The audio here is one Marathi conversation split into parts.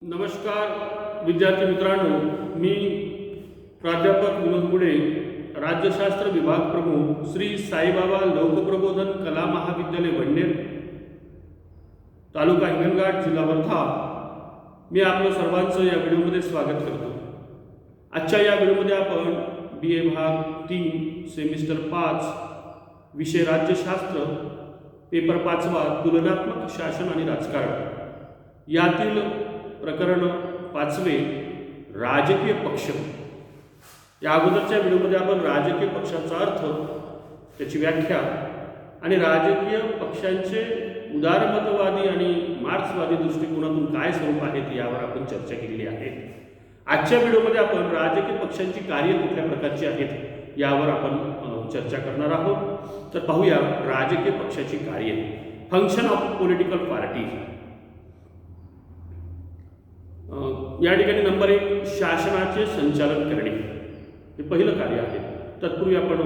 नमस्कार विद्यार्थी मित्रांनो, मी प्राध्यापक विनोद मुळे, राज्यशास्त्र विभाग प्रमुख, श्री साईबाबा लोकप्रबोधन कला महाविद्यालय वडनेर, तालुका हिंगणघाट, जिल्हा वर्धा. मी आपलं सर्वांचं या व्हिडिओमध्ये स्वागत करतो. आजच्या या व्हिडिओमध्ये आपण BA भाग 3 सेमिस्टर 5 विषय राज्यशास्त्र पेपर 5वा तुलनात्मक शासन आणि राजकारण यातील प्रकरण 5वे राजकीय पक्ष. या अगोदरच्या व्हिडिओमध्ये आपण राजकीय पक्षाचा अर्थ, त्याची व्याख्या आणि राजकीय पक्षांचे उदारमतवादी आणि मार्क्सवादी दृष्टिकोनातून काय स्वरूप आहेत यावर आपण चर्चा केलेली आहे. आजच्या व्हिडिओमध्ये आपण राजकीय पक्षांची कार्य कुठल्या प्रकारची आहेत यावर आपण चर्चा करणार आहोत. तर पाहूया राजकीय पक्षाची कार्य. Function of political party. या ठिकाणी नंबर 1 शासनाचे संचालन करणे हे पहिलं कार्य आहे. तत्पूर्वी आपण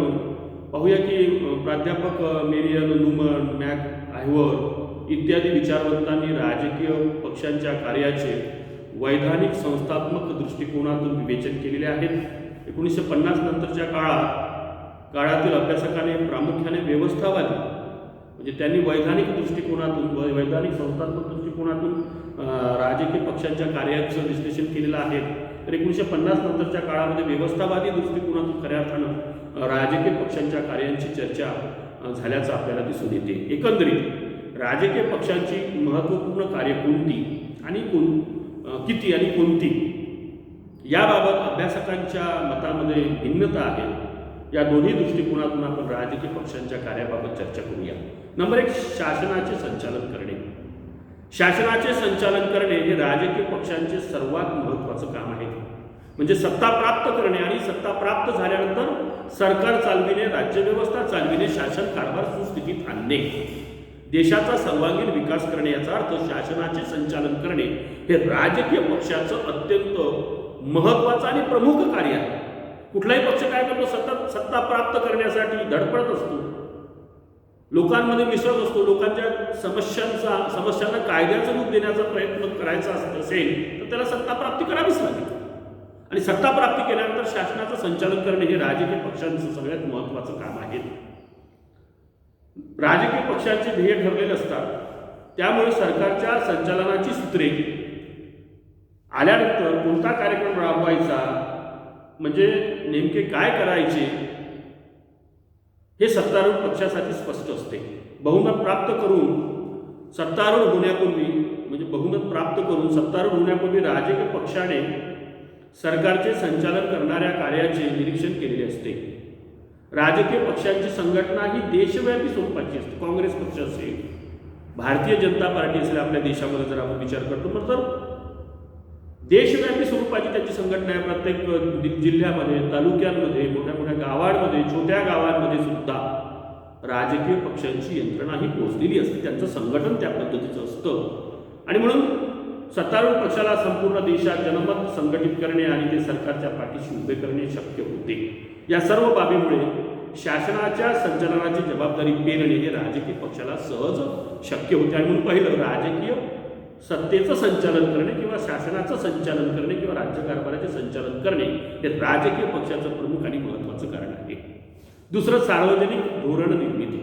पाहूया की प्राध्यापक मेरियल, न्यूमन, मॅक आयव्हर इत्यादी विचारवंतांनी राजकीय पक्षांच्या कार्याचे वैधानिक संस्थात्मक दृष्टिकोनातून विवेचन केलेले आहेत. 1950 नंतरच्या काळातील अभ्यासकाने प्रामुख्याने व्यवस्थावादी म्हणजे त्यांनी वैधानिक दृष्टिकोनातून वैधानिक संस्थात्मक दृष्टिकोनातून राजकीय पक्षांच्या कार्याचं विश्लेषण केलेलं आहे. तर 1950 नंतरच्या काळामध्ये व्यवस्थावादी दृष्टिकोनातून खऱ्या अर्थानं राजकीय पक्षांच्या कार्यांची चर्चा झाल्याचं आपल्याला दिसून येते. एकंदरीत राजकीय पक्षांची महत्त्वपूर्ण कार्य कोणती आणि किती आणि कोणती याबाबत अभ्यासकांच्या मतामध्ये भिन्नता आहे. या दोन्ही दृष्टिकोनातून आपण राजकीय पक्षांच्या कार्याबाबत चर्चा करूया. नंबर 1 शासनाचे संचालन करणे. शासनाचे संचालन करणे हे राजकीय पक्षांचे सर्वात महत्त्वाचं काम आहे. म्हणजे सत्ता प्राप्त करणे आणि सत्ता प्राप्त झाल्यानंतर सरकार चालविणे, राज्यव्यवस्था चालविणे, शासन कारभार सुस्थितीत आणणे, देशाचा सर्वांगीण विकास करणे. याचा अर्थ शासनाचे संचालन करणे हे राजकीय पक्षाचं अत्यंत महत्त्वाचं आणि प्रमुख कार्य आहे. कुठलाही पक्ष काय करतो? सतत सत्ता प्राप्त करण्यासाठी धडपडत असतो, लोकांमध्ये मिसळत असतो, लोकांच्या समस्यांना कायद्याचं रूप देण्याचा प्रयत्न करायचा असेल तर त्याला सत्ता प्राप्ती करावीच लागेल. आणि सत्ता प्राप्ती केल्यानंतर शासनाचं संचालन करणे हे राजकीय पक्षांचं सगळ्यात महत्त्वाचं काम आहे. राजकीय पक्षांचे ध्येय ठरलेले असतात, त्यामुळे सरकारच्या संचालनाची सूत्रे आल्यानंतर कोणता कार्यक्रम राबवायचा, म्हणजे नेमके काय करायचे हे सत्तारूढ पक्षासाठी स्पष्ट असते. बहुमत प्राप्त करून सत्तारूढ होण्यापूर्वी राजकीय पक्षाने सरकारचे संचालन करणाऱ्या कार्याचे निरीक्षण केलेले असते. राजकीय पक्षांची संघटना ही देशव्यापी स्वरूपाची असते. काँग्रेस पक्ष असेल, भारतीय जनता पार्टी असेल, आपल्या देशामध्ये जर आपण विचार करतो तर देशव्यापी स्वरूपाची त्याची संघटना आहे. प्रत्येक जिल्ह्यामध्ये, तालुक्यांमध्ये, मोठ्या मोठ्या गावांमध्ये, छोट्या गावांमध्ये सुद्धा राजकीय पक्षांची यंत्रणा ही पोहोचलेली असते. त्यांचं संघटन त्या पद्धतीचं असतं. आणि म्हणून सत्तारूढ पक्षाला संपूर्ण देशात जनमत संघटित करणे आणि ते सरकारच्या पाठीशी उभे करणे शक्य होते. या सर्व बाबीमुळे शासनाच्या संचालनाची जबाबदारी पेलणे हे राजकीय पक्षाला सहज शक्य होते. आणि म्हणून पहिलं राजकीय सत्तेचं संचालन करणे किंवा शासनाचं संचालन करणे किंवा राज्यकारभाराचे संचालन करणे हे राजकीय पक्षाचं प्रमुख आणि महत्त्वाचं कारण आहे. दुसरं सार्वजनिक धोरण निर्मिती.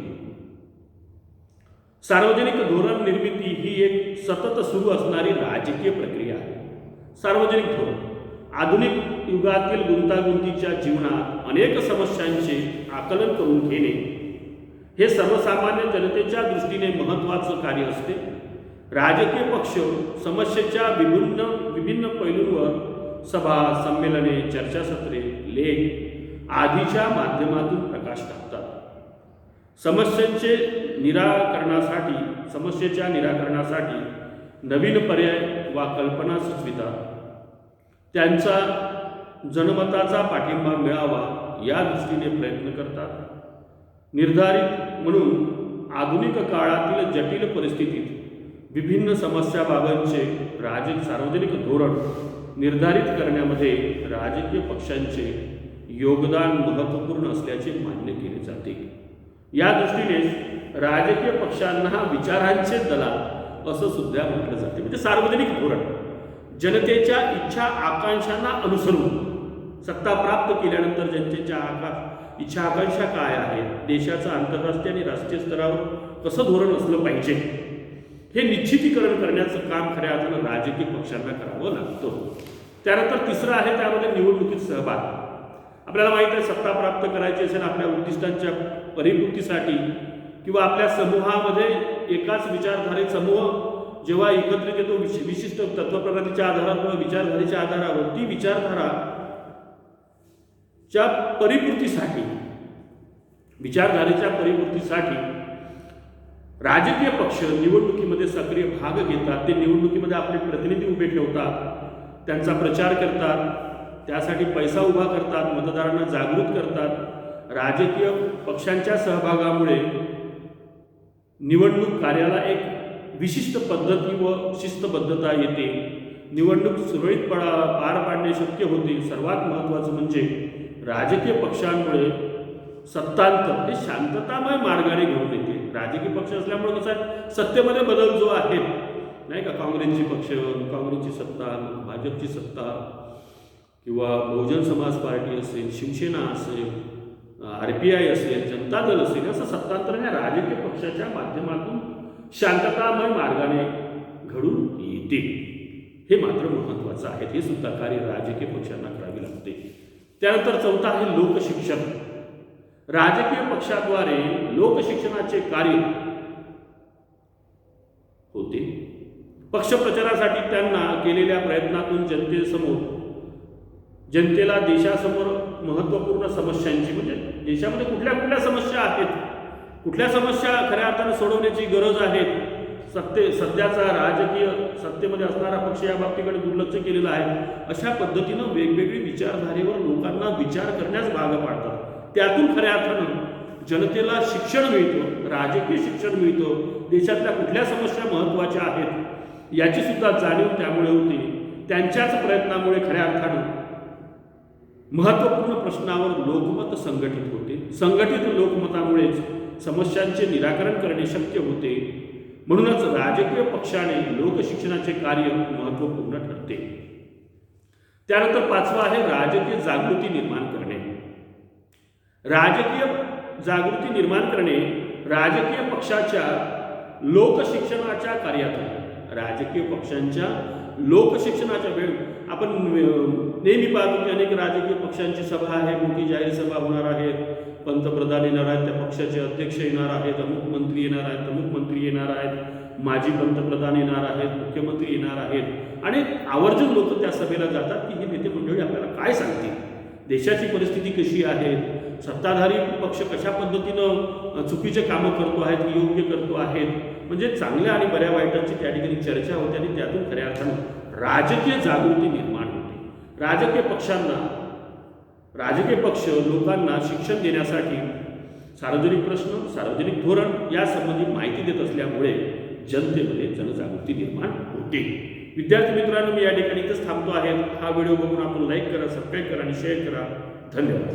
सार्वजनिक धोरण निर्मिती ही एक सतत सुरू असणारी राजकीय प्रक्रिया आहे. सार्वजनिक धोरण आधुनिक युगातील गुंतागुंतीच्या जीवनात अनेक समस्यांचे आकलन करून घेणे हे सर्वसामान्य जनतेच्या दृष्टीने महत्त्वाचं कार्य असते. राजकीय पक्ष समस्येच्या विभिन्न पैलूंवर सभा, संमेलने, चर्चासत्रे, लेख आदीच्या माध्यमातून प्रकाश टाकतात. समस्येच्या निराकरणासाठी नवीन पर्याय वा कल्पना सुचवितात. त्यांचा जनमताचा पाठिंबा मिळावा या दृष्टीने प्रयत्न करतात. निर्धारित म्हणून आधुनिक काळातील जटिल परिस्थितीत विभिन्न समस्याबाबतचे सार्वजनिक धोरण निर्धारित करण्यामध्ये राजकीय पक्षांचे योगदान महत्त्वपूर्ण असल्याचे मान्य केले जाते. या दृष्टीने राजकीय पक्षांना विचारांचे दलाल असं सुद्धा म्हटलं जाते. म्हणजे सार्वजनिक धोरण जनतेच्या इच्छा आकांक्षांना अनुसरून सत्ता प्राप्त केल्यानंतर जनतेच्या इच्छा आकांक्षा काय आहेत, देशाचं आंतरराष्ट्रीय आणि राष्ट्रीय स्तरावर कसं धोरण असलं पाहिजे, हे निश्चितीकरण करण्याचं काम खऱ्या अर्थानं राजकीय पक्षांना करावं लागतं. त्यानंतर तिसरं आहे त्यामध्ये निवडणुकीत सहभाग. आपल्याला माहीत आहे, सत्ता प्राप्त करायची असेल आपल्या उद्दिष्टांच्या परिपूर्तीसाठी किंवा आपल्या समूहामध्ये एकाच विचारधारे समूह जेव्हा एकत्रित येतो विशिष्ट तत्वप्रणालीच्या आधारावर किंवा विचारधारेच्या आधारावर, ती विचारधाराच्या परिपूर्तीसाठी राजकीय पक्ष निवडणुकीमध्ये सक्रिय भाग घेतात. ते निवडणुकीमध्ये आपले प्रतिनिधी उभे ठेवतात, त्यांचा प्रचार करतात, त्यासाठी पैसा उभा करतात, मतदारांना जागृत करतात. राजकीय पक्षांच्या सहभागामुळे निवडणूक कार्याला एक विशिष्ट पद्धती व शिस्तबद्धता येते. निवडणूक सुरळीत पार पाडणे शक्य होते. सर्वात महत्त्वाचं म्हणजे राजकीय पक्षांमुळे सत्तांतर हे शांततामय मार्गाने घेऊन येते. राजकीय पक्ष असल्यामुळे कसं आहे, सत्तेमध्ये बदल जो आहे नाही का, काँग्रेसची सत्ता, भाजपची सत्ता किंवा बहुजन समाज पार्टी असेल, शिवसेना असेल, RPI असेल, जनता दल असेल, असं सत्तांतर या राजकीय पक्षाच्या माध्यमातून शांततामय मार्गाने घडून येते. हे मात्र महत्त्वाचं आहे. हे सुद्धा कार्य राजकीय पक्षांना करावे लागते. त्यानंतर चौथा आहे लोकशिक्षण. राजकीय पक्षाद्वारे लोकशिक्षणाचे कार्य होते. पक्ष प्रचारासाठी त्यांना केलेल्या प्रयत्नातून जनतेला देशासमोर महत्त्वपूर्ण समस्यांची, म्हणजे देशामध्ये कुठल्या समस्या आहेत, कुठल्या समस्या खऱ्या अर्थाने सोडवण्याची गरज आहे, सध्याचा राजकीय सत्तेमध्ये असणारा पक्ष या बाबतीकडे दुर्लक्ष केलेलं आहे, अशा पद्धतीनं वेगवेगळी विचारधारेवर लोकांना विचार करण्यास भाग पाडतात. त्यातून खऱ्या अर्थानं जनतेला शिक्षण मिळतं, राजकीय शिक्षण मिळतं, देशातल्या कुठल्या समस्या महत्त्वाच्या आहेत याची सुद्धा जाणीव त्यामुळे होते. त्यांच्याच प्रयत्नामुळे खऱ्या अर्थानं महत्त्वपूर्ण प्रश्नावर लोकमत संघटित होते. संघटित लोकमतामुळेच समस्यांचे निराकरण करणे शक्य होते. म्हणूनच राजकीय पक्षाने लोकशिक्षणाचे कार्य महत्त्वपूर्ण ठरते. त्यानंतर पाचवा आहे राजकीय जागृती निर्माण करणे. राजकीय जागृती निर्माण करणे राजकीय पक्षाच्या लोकशिक्षणाच्या कार्यातून, राजकीय पक्षांच्या लोकशिक्षणाच्या वेळ आपण नेहमी पाहतो की अनेक राजकीय पक्षांची सभा आहे, मोठी जाहीर सभा होणार आहे, पंतप्रधान येणार आहेत, त्या पक्षाचे अध्यक्ष येणार आहेत, अमुक मंत्री येणार आहेत, अमुक मंत्री येणार आहेत, माजी पंतप्रधान येणार आहेत, मुख्यमंत्री येणार आहेत आणि आवर्जून लोक त्या सभेला जातात की हे नेते मंडळी आपल्याला काय सांगतील, देशाची परिस्थिती कशी आहे, सत्ताधारी पक्ष कशा पद्धतीनं चुकीचे कामं करतो आहेत की योग्य करतो आहेत, म्हणजे चांगल्या आणि बऱ्या वाईटांची त्या ठिकाणी चर्चा होते आणि त्यातून खऱ्या अर्थानं राजकीय जागृती निर्माण होते. राजकीय पक्ष लोकांना शिक्षण देण्यासाठी सार्वजनिक प्रश्न, सार्वजनिक धोरण यासंबंधी माहिती देत असल्यामुळे जनतेमध्ये जनजागृती निर्माण होते. विद्यार्थी मित्रांनो, मी या ठिकाणी इथंच थांबतो आहे. हा व्हिडिओ बघून आपण लाईक करा, सबस्क्राईब करा आणि शेअर करा. धन्यवाद.